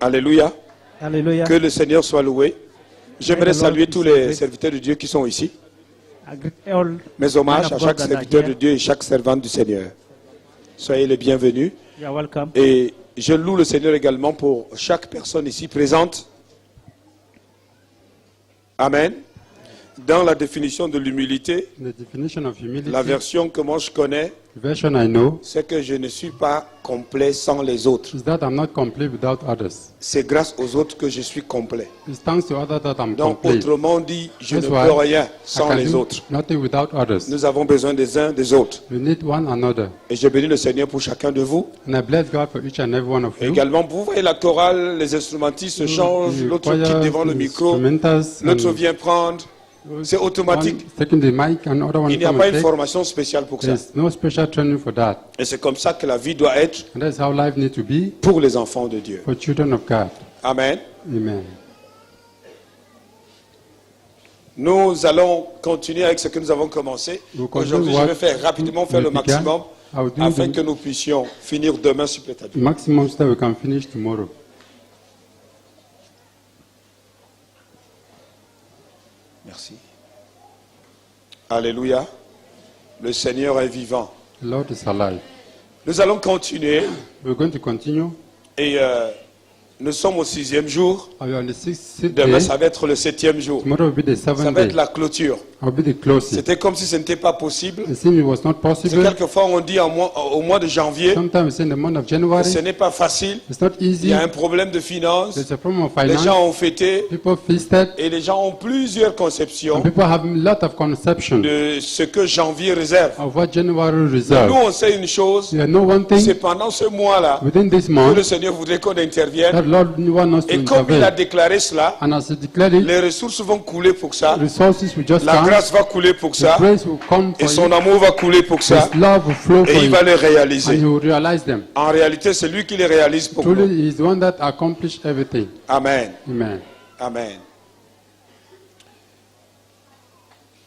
Alléluia. Hallelujah. Que le Seigneur soit loué. J'aimerais saluer tous les serviteurs de Dieu qui sont ici. I greet all Mes hommages men à of chaque God that are serviteur de here. Dieu et chaque servante du Seigneur. Soyez les bienvenus. You are welcome. Et je loue le Seigneur également pour chaque personne ici présente. Amen. Dans la définition de l'humilité, The definition of humility, la version que moi je connais, the version I know, c'est que je ne suis pas complet sans les autres. is that I'm not complete without others. C'est grâce aux autres que je suis complet. It's thanks to others that I'm Donc, complete. autrement dit, je ne That's why peux rien I sans can les do autres. nothing without others. Nous avons besoin des uns des autres. We need one another. Et je bénis le Seigneur pour chacun de vous. And I bless God for each and every one of you. Également, vous voyez la chorale, les instrumentistes se changent, The l'autre quitte choirs, devant le the micro, instrumentals, l'autre and vient prendre. C'est automatique. one taking the mic and other one Il n'y a come pas and une take. formation spéciale pour ça. There's no special training for that. Et c'est comme ça que la vie doit être And that's how life needs to be pour les enfants de Dieu. for children of God. Amen. Amen. Nous allons continuer avec ce que nous avons commencé. We'll continue Aujourd'hui, je what vais faire rapidement faire le we began. maximum I'll do afin the que nous puissions finir demain sur Pétadou. maximum so that we can finish tomorrow. Merci. Alléluia. Le Seigneur est vivant. The Lord is alive. Nous allons continuer We're going to continue. et nous sommes au 6e jour. We are on the sixth Demain, day. ça va être le 7e jour. Tomorrow will be the Ça seventh va day. être la clôture. Will be the closing. C'était comme si ce n'était pas possible. It seemed it was not C'est possible. quelquefois on dit au mois de janvier, Sometimes we say in the month of ce January, n'est pas facile. it's not Il easy. y a un problème de finances. There's a problem of Les finance. gens ont fêté People feasted. et les gens ont plusieurs conceptions And people have a lot of conception de ce que janvier réserve. of what January Nous, reserves. on sait une chose, You know one c'est thing, pendant ce mois-là within this que month, le Seigneur voudrait qu'on intervienne. that Lord wants us to Et comme il a intervene. déclaré cela, And as he declared it, les ressources vont couler pour ça. resources will just La come, grâce va couler pour the ça. grace will come Et for son you, amour va couler pour ça. his love will flow for Et il you, va les and réaliser. you will realize them. En réalité, c'est lui qui les réalise pour nous. Truly, he is the one that accomplished everything. Amen. Amen. Amen.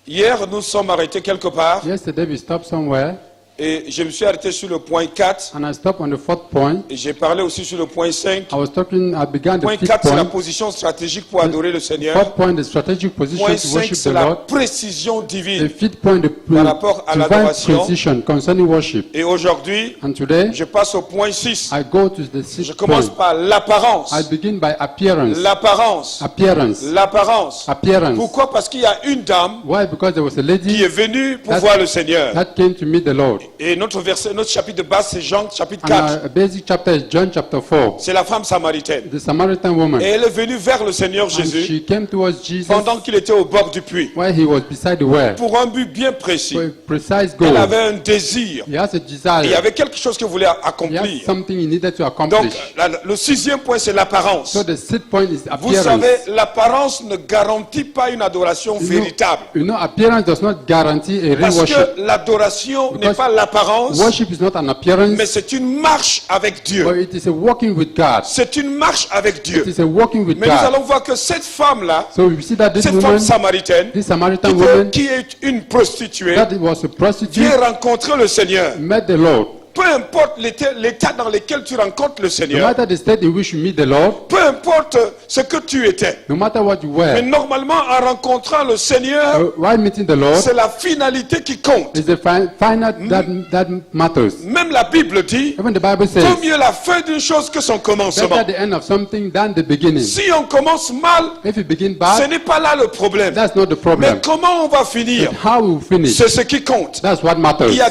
Hier, nous sommes arrêtés quelque part Yesterday we stopped somewhere, et je me suis arrêté sur le point 4 and I stopped on the fourth point. et j'ai parlé aussi sur le point 5. I began the Point fifth 4, c'est la point. position stratégique pour adorer le Seigneur. Fourth point, the strategic position Point to 5, worship c'est the la Lord. précision The divine. fifth point, the Par rapport à divine l'adoration. precision concerning worship. Et aujourd'hui, And today, je passe au point 6. I go to the Je sixth commence point. par l'apparence. I begin by appearance. L'apparence. Appearance. L'apparence. Appearance. Pourquoi? Parce qu'il y a une dame Why? Because there was a qui lady est venue pour That- voir le Seigneur. that came to meet the Lord. Et notre verset, notre chapitre de base, c'est Jean chapitre And 4. our basic chapter is John chapter 4. C'est la femme samaritaine. The Samaritan woman. Et elle est venue vers le Seigneur And Jésus she came towards Jesus pendant qu'il était au bord du puits. while he was beside the well. Pour un but bien précis. For a precise Elle goal. avait un désir. He has a Et il y desire. avait quelque chose qu'il voulait He has accomplir. something he needed to Donc, accomplish. le 6e point, c'est l'apparence. So the sixth point is Vous appearance. savez, l'apparence ne garantit pas une adoration véritable. You know, appearance does not guarantee a real Parce worship. que l'adoration n'est Because pas l'apparence, Worship is not an appearance, mais c'est une marche avec Dieu. but it is a walking with God. C'est une marche avec It Dieu. is a walking with Mais nous God. allons voir que cette femme-là, So we see that this cette woman, femme samaritaine, this Samaritan woman, qui est une prostituée, that was a prostitute, vient rencontrer le Seigneur. met the Lord. Peu importe l'état dans lequel tu rencontres le No Seigneur, matter the state in which you meet the Lord, peu importe ce que tu étais. no matter what you Mais were, normalement, en rencontrant le Seigneur, while meeting the Lord, c'est la finalité qui compte. is the final that matters. Même la Bible dit, Even the Bible says, vaut mieux la fin d'une chose que son commencement. better the end of something than the beginning. Si on commence mal, If you begin ce bad, n'est pas là le problème. that's not the Mais problem. comment on va finir, But how we finish, c'est ce qui compte. that's what matters. Il y a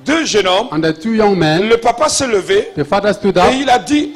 deux jeunes hommes. And the two young men, Le papa s'est levé the father stood et up. il a dit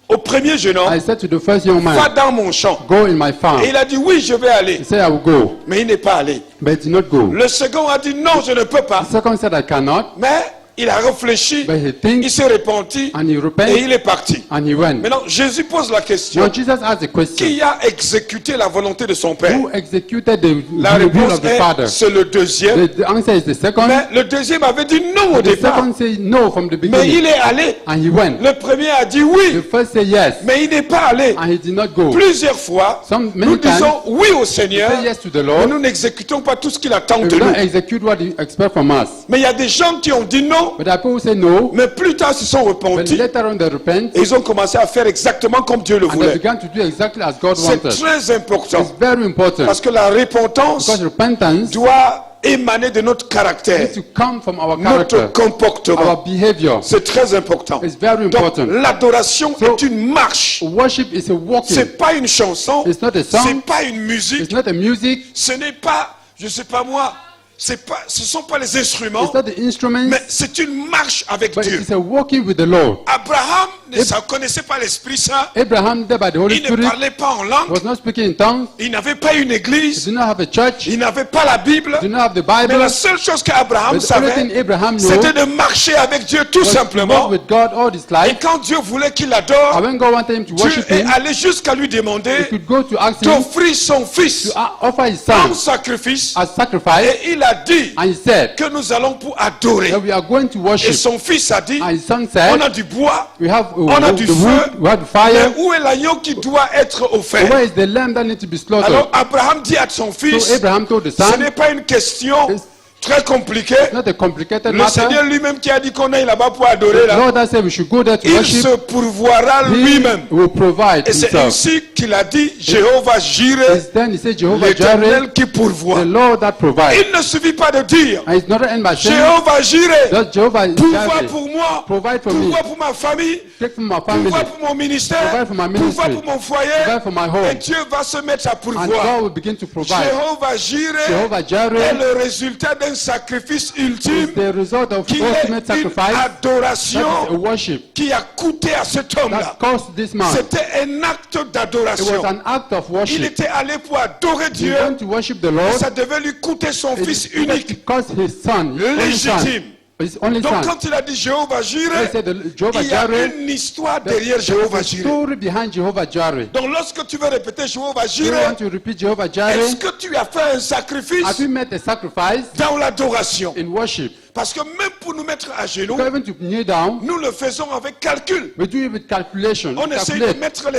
au premier jeune homme, I said to the first young va man, dans mon champ. go in my farm. Et il a dit oui, je vais aller. He said, I will go. Mais il n'est pas allé. But he did not go. Le second a dit non, je ne peux pas. The second said, I cannot. Mais il a réfléchi, But he il thinks, s'est repenti and he et repented, il est parti. and he went. Maintenant, Jésus pose la question, Now Jesus asked a question. qui a exécuté la volonté de son Père? Who executed the La will réponse of the est, Father? c'est le deuxième. The answer is the second. Mais le deuxième avait dit non au The départ. second said no from the Mais beginning. il est allé. And he went. Le premier a dit The oui, first said yes. mais il n'est pas allé. And he did not go. Plusieurs fois, Many nous times, disons oui au we Seigneur, say yes to the mais Lord. nous n'exécutons pas tout ce qu'il attend We de don't nous. execute what he expects from us. Mais il y a des gens qui ont dit non non, But the people who say no, mais plus tard se sont when repentis later on they repent, et ils ont commencé à faire exactement comme Dieu le and they voulait. began to do exactly as God C'est wanted. très important It's very important. parce que la repentance Because repentance doit émaner de notre caractère, needs to come from our notre character, comportement. our behavior. C'est très important. It's very Donc important. l'adoration So, est une marche. Worship is a walking. C'est pas une chanson, It's not a song. c'est pas une musique, It's not a music. ce n'est pas, je sais pas moi, ce sont pas les instruments, It's not the instruments. mais c'est une marche avec But Dieu. it's a walking with the Lord. Abraham ne connaissait pas l'Esprit Saint, Abraham, there by the Holy il ne Spirit, parlait pas en langue, was not speaking in tongues. il n'avait pas une He église, did not have a church. He il n'avait pas la Bible, did not have the mais Bible. la seule chose qu'Abraham But the only thing savait, Abraham knew c'était de marcher avec Dieu tout was to walk simplement. with God all his Et life. quand Dieu voulait qu'il And adore, when God wanted him to Dieu worship est him, allé jusqu'à lui he demander could go to ask him d'offrir son fils to offer his en son sacrifice. as sacrifice. Et il a dit And he said que nous allons pour adorer. that we are going to Et worship. son fils a dit, And his son on a said, du bois, we have on a du the feu, wood, we have the mais fire. où est l'agneau qui doit être offert? Where is the lamb that needs to be slaughtered? Alors Abraham dit à son fils, So Abraham told the ce son, n'est pas une question It's très compliquée. not a complicated Le matter. Seigneur lui-même qui a dit qu'on aille là-bas pour adorer, The là, Lord has said we should go there to il worship. se pourvoira He lui-même. will provide Et c'est himself. ainsi qu'il a dit, Jéhovah Jireh, It's then he said, Jehovah Jireh, l'Éternel qui pourvoit. the Lord that provides. Il ne suffit pas de dire, And it's not an end by saying, Jéhovah Jireh, just Jehovah pourvoit Jireh, pour moi, provide for me, pourvoit pour ma famille, take from my family, pourvoit pour mon ministère, provide for my pourvoit ministry, pour mon foyer, provide for my et home. Dieu va se mettre à And pourvoir. God will begin to provide. Jéhovah Jireh Jehovah est Jireh le résultat d'un sacrifice is ultime the result of qui ultimate est une sacrifice. That is a adoration worship qui a coûté à cet homme-là. that cost this man. C'était un acte It was d'adoration. an act of Il worship. était allé pour adorer He Dieu. went to worship the Et Lord. ça devait lui coûter son fils unique. It cost his son, his only son. Légitime. His only Donc son. quand il a dit Jéhovah He Jireh, said, Jehovah il y a Jireh, une histoire derrière Jéhovah the Jireh. story behind Jehovah Jireh. Donc lorsque tu veux répéter Jéhovah Do you Jireh, want to repeat Jehovah Jireh? est-ce que tu as fait un Have sacrifice you made a sacrifice dans l'adoration? in worship? Parce que même pour nous mettre à genoux, Because even to kneel down, nous le faisons avec calcul. we do it with calculation. On essaie de Calculate. mettre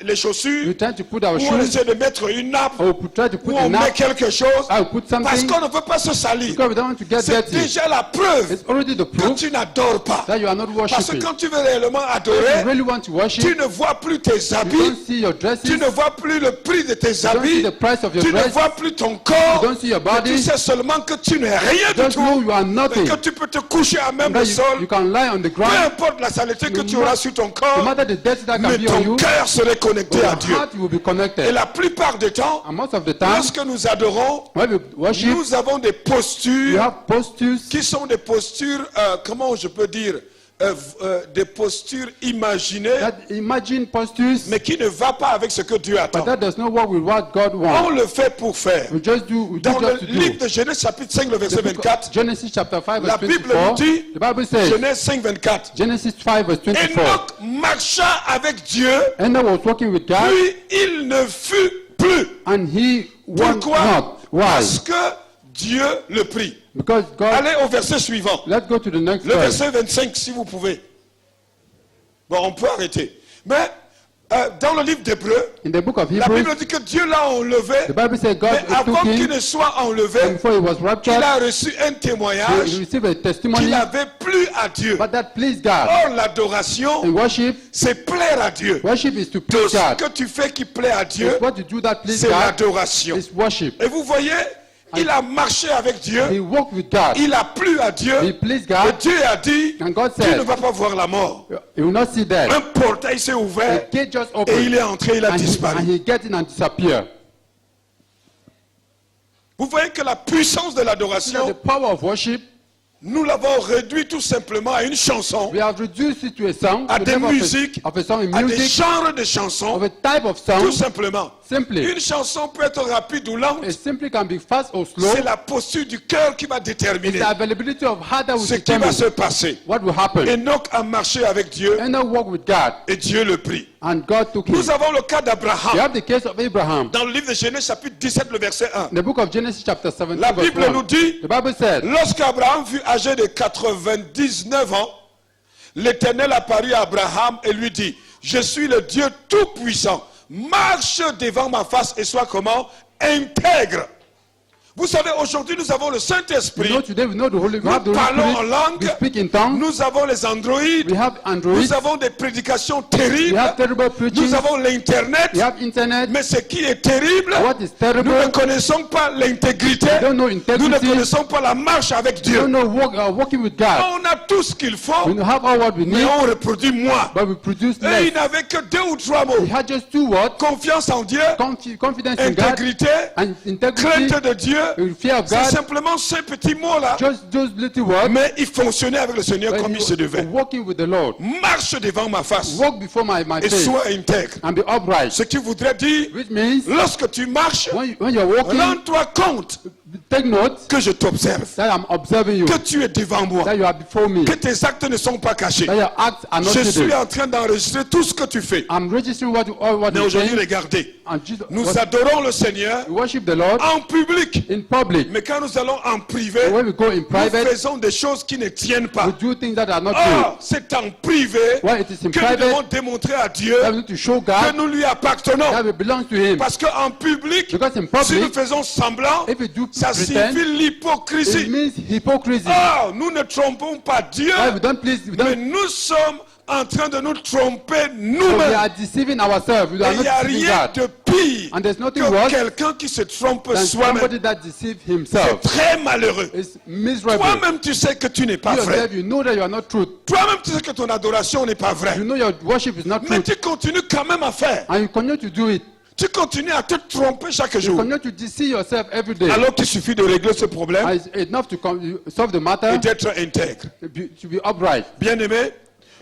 les chaussures, We try to put our ou on shoes, essaie de mettre une nappe, or we try to ou put on a met nap, quelque chose, or we put parce something, qu'on ne veut pas se salir. because we don't want to get C'est dirty. déjà la preuve It's already the que proof tu n'adores pas. that you are not Parce que worshiping. quand tu veux réellement If adorer, you really want to worship, tu ne vois plus tes you habits, don't see your dresses, tu ne vois plus le prix de tes you don't see habits, the price of your tu ne dress, vois plus ton you corps, don't see your mais tu body, sais seulement que tu n'es rien du just know tout, you are et nothing. que tu peux te coucher à même That le you sol, can lie on the peu ground, importe la saleté que No tu ma- auras sur ton no corps, matter the death that can mais be on ton you, cœur serait connecté your à Dieu. heart will be Et connected. la plupart du temps, And most of the time, lorsque nous adorons, when we worship, nous avons des we postures have postures qui sont des postures, comment je peux dire, des postures imaginées, that imagine postures, mais qui ne va pas avec ce que Dieu but attend. that does not work with what God On wants. le fait pour faire. We just do, we do Dans le just to livre do. de Genèse chapitre 5, le verset The book of 24, Genesis chapter 5 la verse Bible 24, nous dit, the Bible says, Genèse 5, 24, Genesis 5 verse 24, Enoch marcha avec Dieu, Enoch was walking with God, puis il ne fut plus. and he went Pourquoi? not. Why? Parce que Dieu le prie. Because God, Allez au verset suivant. let's go to the next Le verse. verset 25, si vous pouvez. Bon, on peut arrêter. Mais dans le livre d'Hébreux, In the book of la Hebrews, Bible dit que Dieu l'a enlevé, the Bible says God mais avant took qu'il him, ne soit enlevé, and before he was il raptured, a reçu un he témoignage received a testimony, qu'il n'avait plus à Dieu. but that pleased God. Or, l'adoration, And worship, c'est plaire à Dieu. worship is to Tout please ce God. que tu fais qui plaît à Dieu, It's what you do that please c'est God, l'adoration. is worship. Et vous voyez, il a marché avec Dieu, He walked with God. il a plu à Dieu, He pleased et God, Dieu a dit, and God tu ne said, vas pas voir la mort. he will not see death. Un portail s'est The ouvert, gate just et opened, il est entré, il a and disparu. he get in and disappear. Vous voyez que la puissance de See that l'adoration, the power of worship, nous l'avons réduit tout simplement à une chanson, we have reduced it to a song, à the des type musiques, of a song in à des music, genres de of chansons, a type of tout song. simplement. Simply, Une chanson peut être rapide ou lente, it simply can be fast or slow. c'est la posture du cœur qui va It's déterminer the availability of heart that will ce qui va determine se passer. what will happen. Enoch a marché avec Dieu Enoch walked with God, et Dieu le prie. and God took him. Nous avons le cas You d'Abraham have the case of Abraham. dans le livre de Genèse chapitre 17, le verset 1. In the book of Genesis chapter 17 La verse Bible nous 1, dit, the Bible said, lorsqu'Abraham fut âgé de 99 ans, l'Éternel apparut à Abraham et lui dit, je suis le Dieu Tout-Puissant, marche devant ma face et sois comment? Intègre. Vous savez, aujourd'hui, nous avons le You Saint-Esprit. know, today we know the Holy, we Nous have the parlons en Holy Spirit. langue. We speak in tongues. Nous avons les Android. We have Android. Nous avons des prédications We terribles. have terrible preaching. Nous avons l'Internet. We have internet. Mais ce qui est terrible, What is terrible? nous ne connaissons pas l'intégrité. We don't know Nous ne integrity. connaissons pas la marche avec We don't Dieu. know walking with God. On a tout ce qu'il faut, We have all what we mais need, on reproduit moins. but we produce Et less. il n'avait que 2 ou 3 mots. We had just 2 words: Confiance en Dieu, confidence in God intégrité, and integrity, crainte de Dieu. fear of C'est God. simplement ces petits mots-là. Just those little words. Mais il fonctionnait avec le Seigneur But comme il se you devait. walking with the Lord. Marche devant ma face Walk before my et face sois intègre. and be upright. Ce qui voudrait dire, Which means lorsque tu marches, when you're walking, rends-toi compte take note que je t'observe, that I'm observing you, que tu es devant moi, that you are before me, que tes actes ne sont pas cachés. that your acts are not Je suis hidden. en train d'enregistrer tout ce que tu fais. I'm registering what Mais you're aujourd'hui, saying. regardez, And Jesus, nous adorons le Seigneur we worship the Lord en public. in public. Mais quand nous allons en privé, When we go in nous private, faisons des choses qui ne tiennent we pas. do things that are not Or, c'est en privé When it is in que nous private, devons démontrer à Dieu true. We need to show que God nous lui appartenons. that we belong to Him. Parce qu'en public, Because in si nous public, faisons semblant, if we do ça pretend, signifie it l'hypocrisie. means hypocrisy. Or, nous ne trompons pas Dieu, Why we don't please, mais nous sommes en train de nous tromper we nous-mêmes. are deceiving ourselves. We Et are il n'y a not deceiving rien God. de pire And there's nothing que worse quelqu'un qui se trompe than soi-même. somebody that deceives C'est himself. très malheureux. It's miserable. Toi-même, tu sais que tu n'es pas You vrai. yourself, you know that you are not truth. Toi-même, tu sais que ton adoration n'est pas vraie. You know your worship is not Mais truth. tu continues quand même à faire. And you continue to do it. Tu continues à te tromper chaque You jour. continue to deceive yourself every day. Alors qu'il suffit de régler ce problème And it's enough to solve the matter, et d'être intègre. to be upright. Bien-aimé,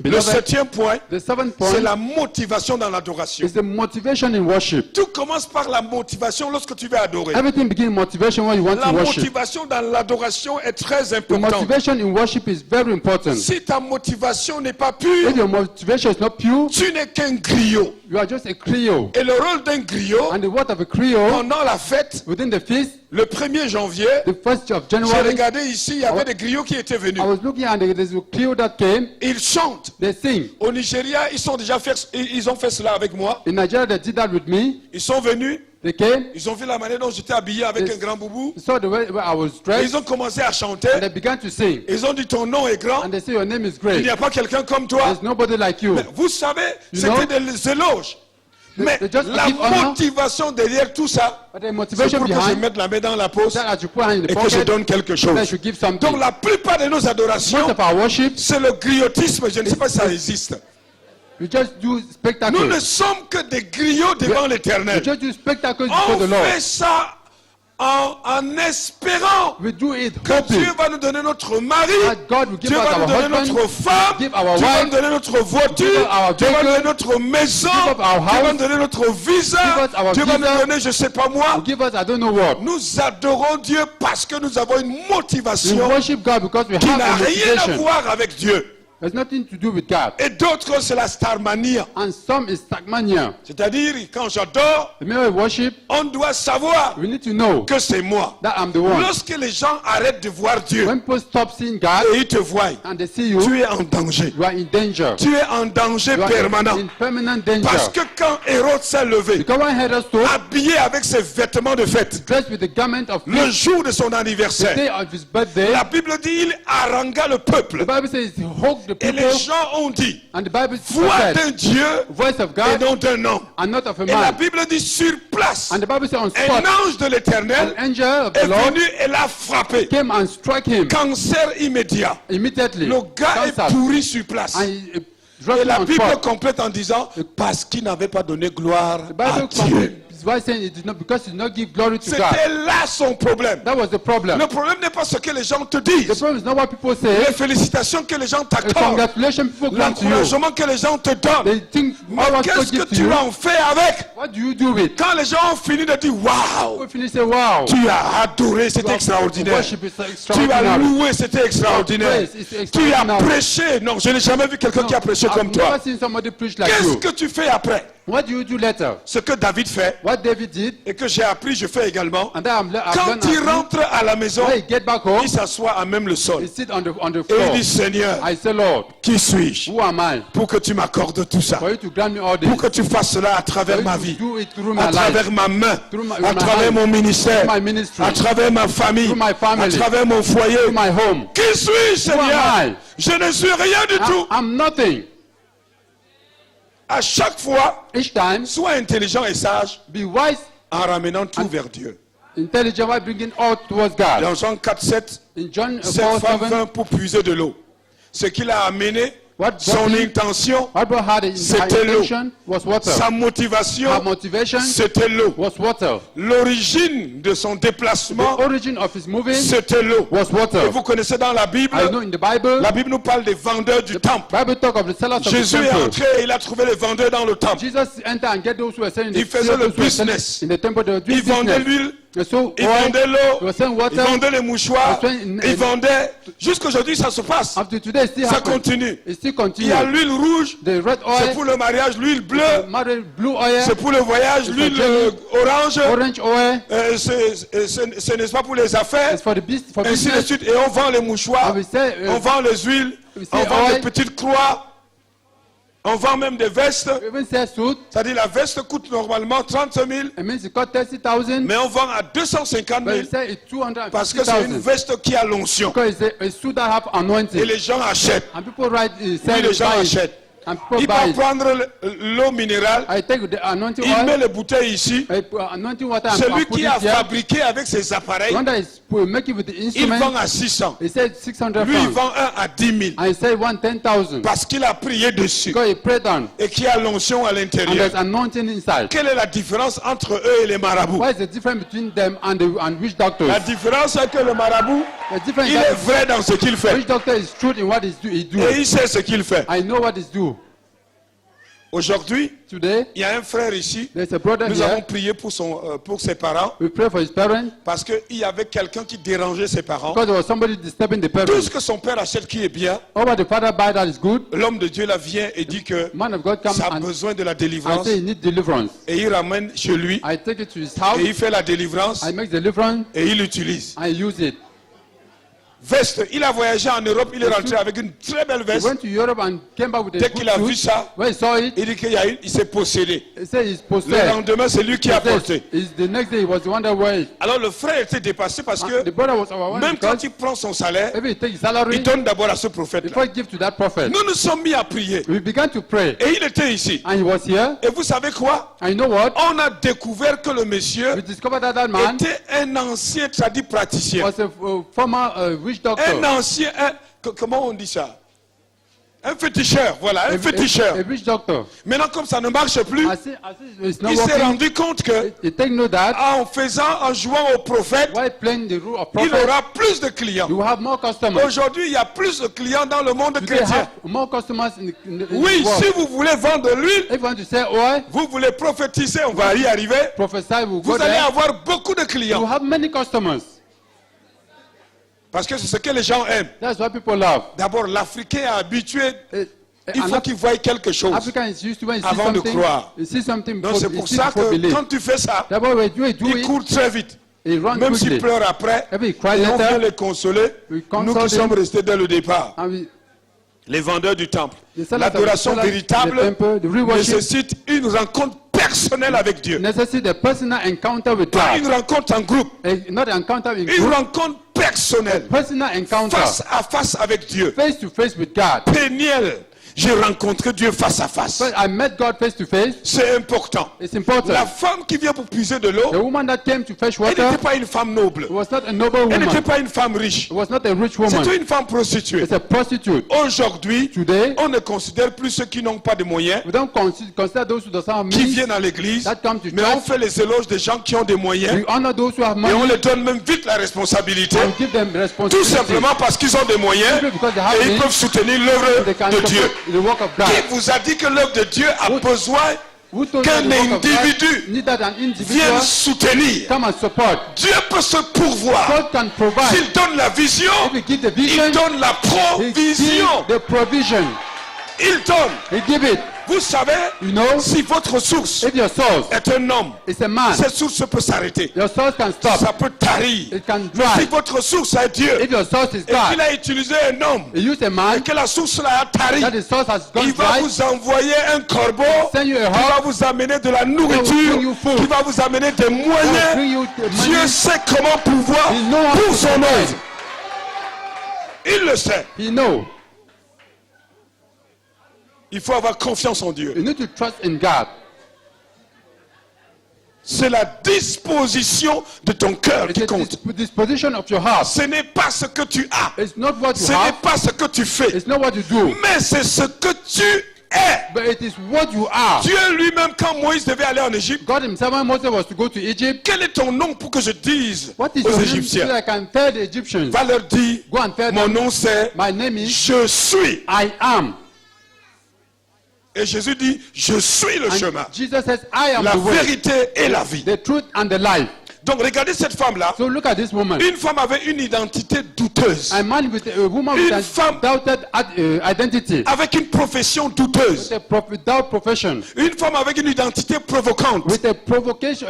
le Beloved, 7e point, The 7th c'est point la motivation dans l'adoration. is the motivation in worship. Tout commence par la motivation lorsque tu veux adorer. Everything begins in motivation when you want La to worship. motivation dans l'adoration est très The importante. motivation in worship is very important. Si ta motivation n'est pas pure, If your motivation is not pure, tu n'es qu'un griot. you are just a Creole. Et le rôle d'un griot, And the word of a Creole, pendant la fête, within the feast, le 1er janvier, the 1st of j'ai January, regardé ici, il y avait des griots qui étaient venus. I was looking and there's a Creole that came, Ils chantent. they sing. Au Nigeria, ils ont fait cela avec moi. In Nigeria, they did that with me. Ils sont venus, They came, ils ont vu la manière dont j'étais habillé avec un grand boubou. saw the way I was Et dressed, ils ont commencé à chanter. and they began to sing. Ils ont dit ton nom est grand. And they say, your name is Il great. n'y a pas quelqu'un comme toi. There's nobody like you. Mais vous savez, You c'était know? des éloges. Mais they just la give honor. motivation derrière tout ça, But the c'est motivation pour que je behind mette la main dans la poche that you put hand in the et que je pocket, donne quelque chose. that you give something. Donc la plupart de nos adorations, Most of our worship, c'est le griotisme. Je ne sais pas si ça existe. we just do Nous spectacle. ne sommes que des griots devant We l'éternel. just do spectacles before On the Lord. fait ça en espérant We do it que hoping Dieu va nous donner notre mari, that God will give Dieu us va nous our donner husband, notre femme, give our Dieu va wife, nous donner notre voiture, give us our Dieu va nous vehicle, donner notre maison, give us our Dieu va house, nous donner notre visa, give us our Dieu va visa, nous donner je sais pas moi. give us I don't know what. Nous adorons Dieu parce que nous avons une We motivation worship God because we qui have n'a a rien à motivation. voir avec Dieu. There's nothing to do with God. Et d'autres, c'est la starmania. And some is stagmania. C'est-à-dire, quand j'adore, The mere worship, on doit savoir we need to know que c'est moi. that I'm the one. Lorsque les gens arrêtent de voir Dieu When people stop seeing God et ils te voient, and they see you, tu es en danger. you are in danger. Tu es en danger You are permanent. in permanent danger. Parce que quand Hérode s'est levé, Because when Herod stood, habillé avec ses vêtements de fête, dressed with the garment of le jour de son the anniversaire, day of his birthday, la Bible dit il harangua le the peuple. Bible says he hugged the Et people, les gens ont dit, and the Bible voix said, d'un Dieu voice of et God non d'un homme. and not of a Et la man. Bible dit sur place, And the Bible says on un spot, ange de l'Éternel an angel of est the Lord venu et l'a frappé. came and struck him Cancer immédiat. immediately. Le gars est Cancer. pourri sur place. And he dropped Et him la on Bible spot. complète en disant parce qu'il n'avait pas donné gloire The à Bible Dieu. complete his wife saying it did not because he did not give glory to God. C'était là son problème. That was the problem. Le problème n'est pas ce que les gens te The disent, problem is not what people say. les félicitations que les gens The t'accordent, congratulations people come to you. l'encouragement que les gens te donnent. They think Mais all what people qu'est-ce que give to tu you. en fais avec? What do you do with? Quand les gens ont fini de dire waouh, People finish say, wow. tu as adoré, c'était extraordinaire. Worship is Tu as extraordinary. loué, c'était extraordinaire. Praise is Tu as extraordinary. prêché. Non, je n'ai jamais vu quelqu'un qui a prêché comme I've toi. never seen somebody preach like Qu'est-ce you. que tu fais après? What do you do later? Ce que David fait What David did, et que j'ai appris, je fais également. and then I've Quand learned il how to- rentre à la maison, when he get back home, il s'assoit à même le sol. he sit on the Et il floor. dit, Seigneur, I say, Lord, qui suis-je who am I pour que tu m'accordes tout ça? for you to grant me all this? Pour que tu fasses cela à For travers you ma to vie, do it through à my life, travers ma main, Through my- à with my travers hand, mon ministère, through my ministry, à travers ma famille, through my family, à travers mon foyer. through my home. Qui suis-je, Who am Seigneur? I? Je ne suis rien du tout. I'm nothing. À chaque fois, Each time, sois intelligent et sage be wise, en ramenant tout vers Dieu. intelligent, while bringing all towards God. Dans Jean 4, 7, In John cette 4, femme 7, vint pour puiser de l'eau. Ce qui l'a amené, what son brought him- intention, what brought her the C'était l'eau. intention was water. sa motivation, Her motivation c'était l'eau. was water. L'origine de son The déplacement, origin of his moving c'était l'eau. was Et water. vous connaissez dans la Bible, I know in the Bible, la Bible nous parle des vendeurs du temple. Bible talk of the sellers of the Jésus est temple. entré et il a trouvé les vendeurs dans le temple. Jesus entered and get those who were selling Il faisait le business. in the temple. They were doing Il vendait business. l'huile, And so il oil, vendait they l'eau, were selling il water. vendait les mouchoirs, il vendait. Jusqu'aujourd'hui, ça se passe. Up to today, it still Ça happens. continue. It still Il continues. y a l'huile rouge, The red c'est oil, pour le mariage, l'huile the bleue, married blue oil, c'est pour le voyage, l'huile orange, orange oil. ce n'est pas pour les affaires, It's for the beast, for ainsi de business. suite. Et on vend les mouchoirs, And we say, on vend les huiles, we say on vend oil. des petites croix, on vend même des vestes. we even say suit. C'est-à-dire la veste coûte normalement 30 000, It means it cost 30,000. mais on vend à 250 But 000 we say it's parce que c'est une 250,000. veste qui a l'onction. Because it's a suit that have Et anointing. les gens achètent. And people write, Oui, sell les it, gens buy it. achètent. And people Il buy va it. prendre l'eau minérale, I take the anointing il met oil, les bouteilles ici. anointing water, and Celui put qui it a here. fabriqué avec ses appareils, One that is make it with the il instrument. vend à 600. He said 600 Lui, il francs. vend un à 10 000 And he said 10,000. parce qu'il a prié dessus Because he prayed on. et qu'il y a l'onction à And l'intérieur. there's anointing inside. Quelle est la différence entre eux et les marabouts? What is the difference between them and witch doctors? La différence est que le marabout, The difference il is est that vrai dans ce qu'il fait witch doctor is truth in what he do. et il sait ce qu'il fait. I know what he do. Aujourd'hui, Today, il y a un frère ici. there's a brother Nous avons here. prié pour ses parents We pray for his parents parce qu'il y avait quelqu'un qui dérangeait ses parents. because there was somebody disturbing the Tout ce parents. que son père achète qui est bien, All what the father buy that is good, l'homme de Dieu là vient et dit que man of God come ça a and besoin de la I délivrance say he need deliverance. et il ramène chez lui I take it to his house. et il fait la délivrance I make deliverance. et il l'utilise. I use it. Veste, il a voyagé en Europe, il est rentré avec une très belle He veste. went to Europe and came back with a Dès good qu'il a vu suit. ça, When he saw it, il dit il s'est possédé. he said he's Le possessed. lendemain, c'est lui qui a porté. The next day he was the one that wore it. Alors le frère était dépassé parce que The brother was overwhelmed même quand because il prend son salaire, every he take his salary il donne d'abord à ce prophète-là. before he give to that prophet. Nous nous sommes mis à prier We began to pray et il était ici. and he was here. Et vous savez quoi? And you know what? On a découvert que le monsieur We discovered that man était un ancien tradit praticien. was a former witch doctor. Un ancien, comment on dit ça? Un féticheur, voilà, un féticheur. A witch doctor. Maintenant, comme ça ne marche plus, I see it's not il s'est working. rendu compte que He take note that en jouant au prophète, while playing the role of il prophet, aura plus de clients. you have more customers. Aujourd'hui, il y a plus de clients dans le monde Today chrétien. have more customers in the Oui, world. si vous voulez vendre de l'huile, If you want to say oil, vous voulez prophétiser, on va y arriver. prophesy will Vous go allez there. avoir beaucoup de You clients. have many customers. Parce que c'est ce que les gens aiment. That's what people love. D'abord, l'Africain est habitué. Il An faut qu'il voie quelque chose. African is used to when he sees Avant de something, croire. he sees something Donc before, c'est he pour sees ça before que believe. quand tu fais ça, That's why when you do il it, court très vite. he runs Même s'il quickly. pleure après, Maybe he cries et on vient later. les consoler. We Nous console qui sommes him. restés dès le départ. And we, Les vendeurs du temple. the sellers of L'adoration the sellers, véritable the temple, the real worship nécessite une rencontre personnelle avec Dieu. necessitates a personal encounter with Pas God. une rencontre en groupe, Not an encounter in une group, rencontre personnelle. personal encounter, Face à face avec Dieu. face to face with God. Péniel, j'ai rencontré Dieu face à face. But I met God face to face. C'est important. It's important. La femme qui vient pour puiser de l'eau, The woman that came to fetch elle water n'était pas une femme noble. was not a noble Elle n'était woman. pas une femme riche. It was not a rich woman. C'était une femme prostituée. It's a prostitute. Aujourd'hui, Today, on ne considère plus ceux qui n'ont pas de moyens, we don't consider those who don't have qui means. viennent à l'église, That come to mais on church. fait les éloges des gens qui ont des moyens We honor those who have et on money les donne même vite la responsabilité, and give them tout responsibility. simplement parce qu'ils ont des moyens Simply because they have et ils means, peuvent soutenir l'œuvre they can de Dieu. support the work of God. Qui vous a dit que l'œuvre de Dieu a besoin Who told qu'un you the work of God individu need that an vienne individual soutenir? come and support? Dieu peut se pourvoir. God can provide. S'il donne la vision, If he give the il vision, donne la he gives provision. the provision. Il donne. He give it. Vous savez, You know, si votre source if your source est un homme, is a man, cette source peut s'arrêter. your source can stop. Ça peut tarir. It can Mais si dry. votre source est Dieu, If your source is et qu'il God, a utilisé un homme, you use a et man, que la source là a tari, that the source has gone il va dry, vous envoyer un corbeau send you a qui va hawk, vous amener de la bring nourriture, you food. qui va vous amener des bring moyens. you the Dieu money. sait comment pouvoir He knows how pour to son provide. œuvre. Il le sait. He know. Il faut avoir confiance en Dieu. You need to trust in God. C'est la disposition de ton cœur It's qui the compte. disposition of your heart. Ce n'est pas ce que tu as. It's not what you Ce n'est have. pas ce que tu fais. It's not what you do. Mais c'est ce que tu es. But it is what you are. Dieu lui-même, quand Moïse devait aller en Égypte, God himself, when Moses was to go to Egypt, quel est ton nom pour que je dise what is aux your name so Égyptiens? that I can tell the Egyptians? Va leur dire, Go and tell mon them, nom c'est my name is Je suis. I am. Et Jésus dit, je suis le And chemin, Jesus says, I am la the way, vérité et la vie. the truth and the life. Donc regardez cette femme-là. So look at this woman. Une femme avait une identité douteuse, A man with a woman Une with a femme- doubted identity. avec une profession douteuse, With a without profession. une femme avec une identité provocante. With a provocative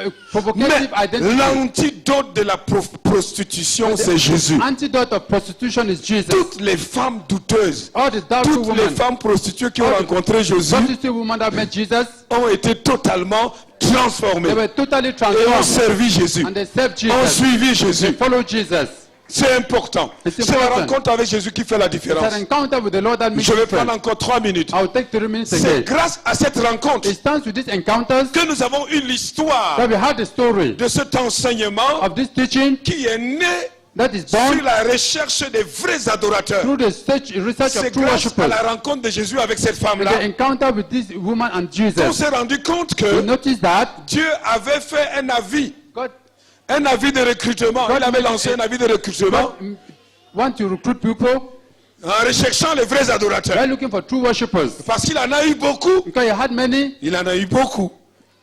Mais identity. l'antidote de la prostitution, c'est Jésus. Antidote of prostitution is Jesus. Toutes les femmes douteuses, All the doubtful toutes les women, femmes prostituées qui ont rencontré Jésus prostitute women that met Jesus, ont été totalement transformées they were totally et ont transformed. servi Jésus, And they served ont Jesus. suivi They Jésus. follow Jesus. C'est important. It's C'est la important. rencontre avec Jésus qui fait la It's différence. an encounter with the Lord that makes Je vais difference. prendre encore 3 minutes. I'll take 3 minutes C'est again. grâce à cette rencontre It stands with these encounters que nous avons eu l'histoire that we had the story de cet enseignement of this teaching qui est né that is sur born la recherche des vrais adorateurs. through the research C'est of true grâce à worshippers. la rencontre de Jésus avec cette The femme-là encounter with this woman and qu'on Jesus. s'est rendu compte We que noticed that Dieu avait fait un avis God de recrutement. Il avait lancé un avis de recrutement want to recruit people en recherchant les vrais adorateurs. by looking for true worshippers. Parce qu'il en a eu beaucoup. Because he had many, Il en a eu beaucoup.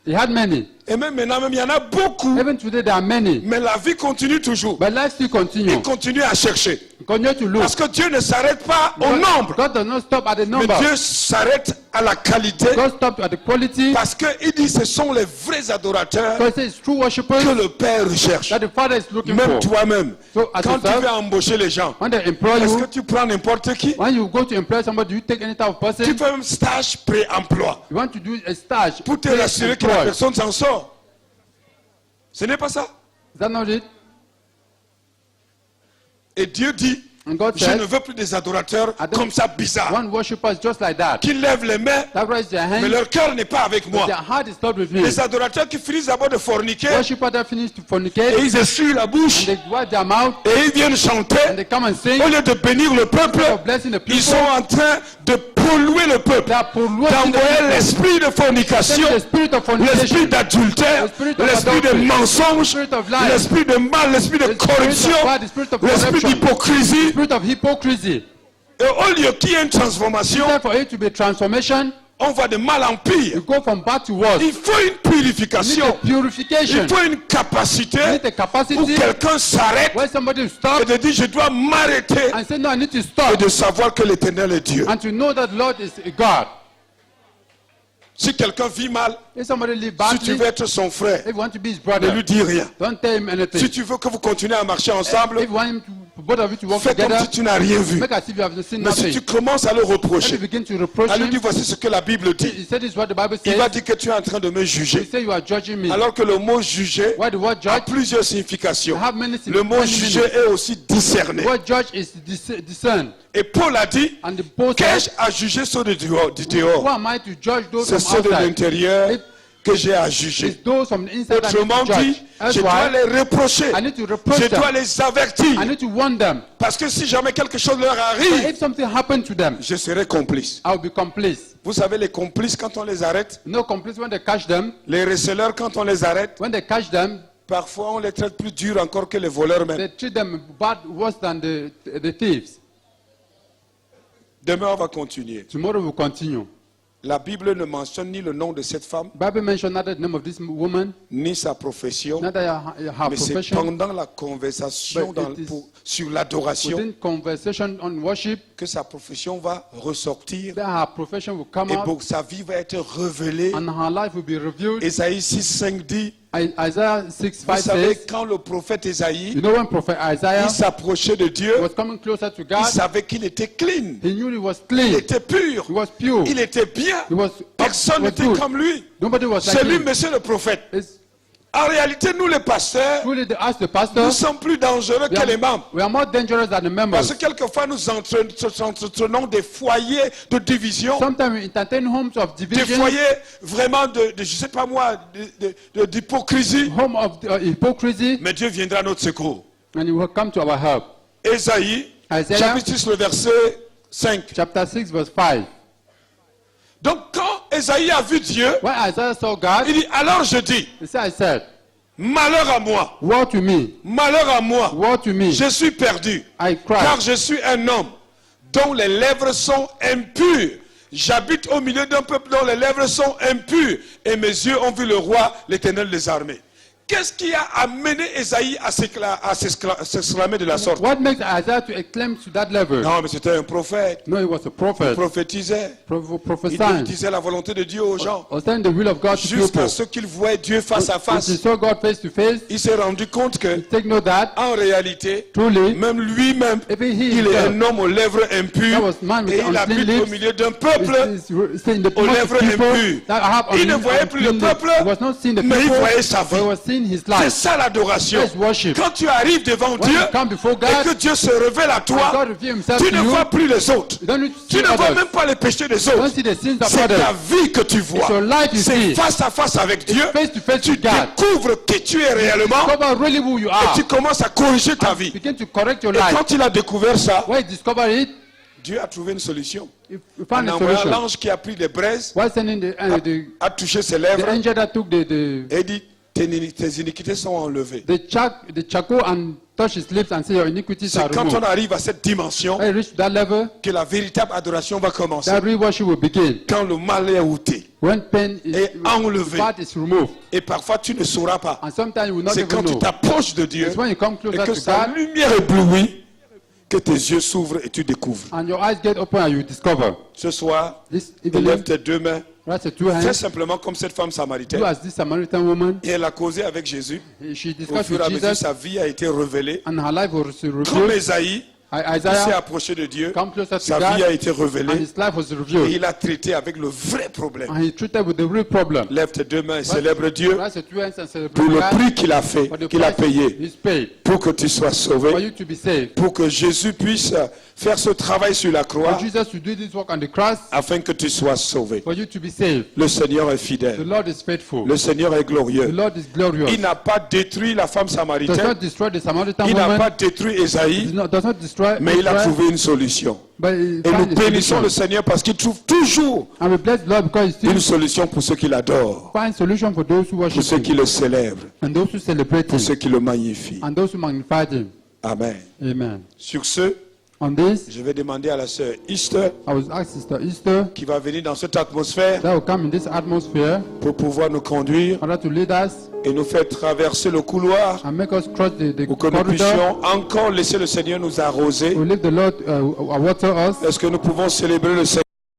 he had many. Et même maintenant, même, il y en a beaucoup. Even today there are many. Mais la vie continue toujours. But life still continue. Il continue à chercher. Continue to look. Parce que Dieu ne s'arrête pas au nombre. God does not stop at the Mais number. Dieu s'arrête à la qualité. God stops at the quality. Parce qu'il dit ce sont les vrais adorateurs God says true worshippers que le Père recherche. that the Father is looking Même for. toi-même. So as Quand tu yourself, veux embaucher les gens, when they employ est-ce que you, tu prends n'importe qui? when you go to employ somebody, you take any type of Tu person. fais un stage pré-emploi You want to do a stage. pour te rassurer que la Employ. personne s'en sort. Ce n'est pas ça. Is that not it? Et Dieu dit, And God je said, ne veux plus des adorateurs I don't comme ça bizarres, want worshippers just like that. qui lèvent les mains, That raise their mais hands, leur cœur n'est pas avec moi. their heart is not with me. Les adorateurs qui finissent d'abord de forniquer, Worshippers that finish to et fornicate, ils essuient la bouche, they wipe their mouth, et ils viennent and chanter, they come and sing, au lieu de bénir le peuple, of blessing the ils sont people. en train de polluer le peuple, They are polluting the d'envoyer people. l'esprit de fornication, The spirit of l'esprit fornication, d'adultère, The spirit of l'esprit de adultery, mensonge, the spirit of lies, l'esprit de mal, l'esprit de the spirit of corruption, pride, the spirit of l'esprit corruption, d'hypocrisie. spirit of hypocrisy. Et au lieu qu'il y ait une transformation, Instead for it to be transformation, on va de mal en pire. you go from bad to worse. Il faut une You need purification. a purification. Il faut une capacité You need a où capacity quelqu'un s'arrête where somebody will et stop de dire je dois m'arrêter and say, no, I need to et stop. de savoir que l'Éternel est Dieu. And to know that Lord is God. Si quelqu'un vit mal, If somebody live si tu badly, veux être son frère, if you want to be his ne brother, lui dis rien. don't tell him anything. Si tu veux que vous continuez à marcher ensemble, If you want him to, both of you to work fais comme together, si tu n'as rien vu. make as if you have seen Mais si nothing. tu commences à le When you reprocher, begin to reproach à lui him, dire voici ce que la Bible dit, he said this is what the Bible il va says. dire que tu es en train de me You juger. say you are judging me. Alors que le mot juger Why the word a judge? plusieurs significations. Have many Le mot many juger meanings. est aussi discerner. The word judge is discern. Et Paul a dit, And the Paul qu'ai-je said, à juger ceux du dehors? who am I to judge those C'est from ceux de outside? l'intérieur It- que j'ai à It's juger. those from the inside that I Autrement need to dit, judge. That's je dois why les reprocher. I need to reproach Je dois them. les avertir. I need to warn them. Parce que si jamais quelque chose leur So arrive, if something happened to them, je serai complice. I'll be complice. Vous savez, les complices, quand on les arrête, No complice when they catch them. les receleurs, quand on les arrête, When they catch them, parfois on les traite plus dur encore que les voleurs même. they treat them bad, worse than the thieves. Demain, on va continuer. Tomorrow we'll continue. La Bible ne mentionne ni le nom de cette femme, Bible mentioned not the name of this woman, ni sa profession, not her mais c'est profession. pendant la conversation But it is sur l'adoration Within conversation on worship, que sa profession va ressortir that her profession will come et out sa vie va être révélée. and her life will be revealed. Ésaïe 6:5 dit, Isaiah 6:5 vous savez, says, quand le prophète Ésaïe you know, when Prophet Isaiah il s'approchait de Dieu, was coming closer to il God, savait qu'il était clean, he knew he was il clean, était pur, he was pure, il était bien. he was Personne was n'était good. comme lui. Nobody was C'est like lui, him. monsieur le prophète. It's En réalité, nous les pasteurs, truly to ask the nous pastor, sommes plus dangereux que les membres. we are more dangerous than the Parce members. que quelquefois, nous entretenons des foyers de division, Sometimes we entertain homes of des division, foyers vraiment je sais pas moi, d'hypocrisie. home of hypocrisy, Mais Dieu viendra à notre secours. and he will come to our help. Ésaïe, Isaiah chapitre 6, le verset 5. chapter 6 verse 5. Donc, quand Ésaïe a vu Dieu, When Isaiah saw God, il dit, alors je dis, he said, malheur à moi, woe to me, malheur à moi, woe to me, je suis perdu, I car cried. je suis un homme dont les lèvres sont impures. J'habite au milieu d'un peuple dont les lèvres sont impures, et mes yeux ont vu le roi, l'Éternel des armées. Qu'est-ce qui a amené Ésaïe à s'exclamer de la sorte? What makes Isaiah to acclaim to that level? Non, mais c'était un prophète. No, he was a Il prophet, prophétisait. Il prophesying, disait la volonté de Dieu aux gens. or saying the will of God to Jusqu'à people. ce qu'il voit Dieu face à When he face, saw God face to face, il s'est rendu compte que, take note that en réalité, truly, même lui-même, even he il est himself, un homme aux lèvres impures that was man with et il unclean habite lips, au milieu d'un peuple is in the aux most lèvres people impures. that have Il ne voyait plus le unclean lips. peuple, He was not seeing the mais il people, voyait sa but he vie. was seeing his C'est life. ça l'adoration. That's worship. Quand tu arrives devant When Dieu you come before et God, que Dieu se révèle à and toi, God reveals himself tu to ne you, vois plus les autres. you don't need to Tu see ne vois others. même pas les péchés des You don't autres. see the sins of C'est others. ta vie que tu vois. It's your life you C'est see. face à face avec Dieu. Face to face Tu with God. découvres qui tu es réellement Discover really who you et are. tu commences à corriger ta vie. Begin to correct your Et life. quand il a découvert ça, When he discovered it, Dieu a trouvé une solution. he En found a envoyant solution. l'ange qui a pris les braises, While sending the a touché ses lèvres angel that took et dit, tes iniquités sont enlevées. the charcoal and touched his lips and said, your iniquities are C'est quand on removed. arrive à cette dimension When you reach that level, que la véritable adoration va commencer. that real worship will begin. Quand le mal est ôté. When pain is Et enlevé. part is removed. Et parfois tu ne sauras pas. And sometimes you will not C'est quand even tu know. t'approches de Dieu It's when you come et closer que to sa God lumière éblouit que tes yeux s'ouvrent et tu découvres. and your eyes get open and you discover. Ce soir, This élève evening, tes deux mains. raise your two Fais hands. simplement comme cette femme samaritaine. Do as this Samaritan woman. Et elle a causé avec Jésus. She Au discussed fur et à with mesure, Jesus sa vie a été révélée. and her life was Comme revealed. Ésaïe s'est Isaiah approché de Dieu, come closer to sa vie God a été and révélée his life was et revealed. il a traité avec le vrai problème. And he treated with the real problem. Lève tes deux mains et célèbre Dieu Raise your two hands and celebrate pour le God prix qu'il a fait, for the qu'il a price payé, he's paid pour que tu sois for sauvé, you to be saved. pour que Jésus puisse faire ce travail sur la croix, For Jesus to do this work on the cross, afin que tu sois sauvé. for you to be saved. Le Seigneur est The fidèle. Lord is faithful. Le Seigneur est The glorieux. Lord is glorious. Il n'a pas détruit la femme Does samaritaine. not destroy the Samaritan Il n'a woman. pas détruit Ésaïe, Does not destroy mais il a Israel, trouvé une solution. but he Et nous found a bénissons solution. le Seigneur parce qu'il trouve toujours And we bless the Lord because he still une solution pour ceux qui l'adorent, finds solution for those who pour worship ceux qui him le célèbrent, and those who celebrate pour ceux him qui le magnifient. and those who magnify him. Amen. Amen. Sur ce, On this, je vais demander à la sœur Easter I was asked Sister Easter qui va venir dans cette atmosphère that will come in this atmosphere pour pouvoir nous conduire in order to lead us et nous faire traverser le couloir and make us cross the pour que nous corridor. puissions encore laisser le Seigneur nous arroser. To leave the Lord water us. Est-ce que nous pouvons célébrer le Seigneur?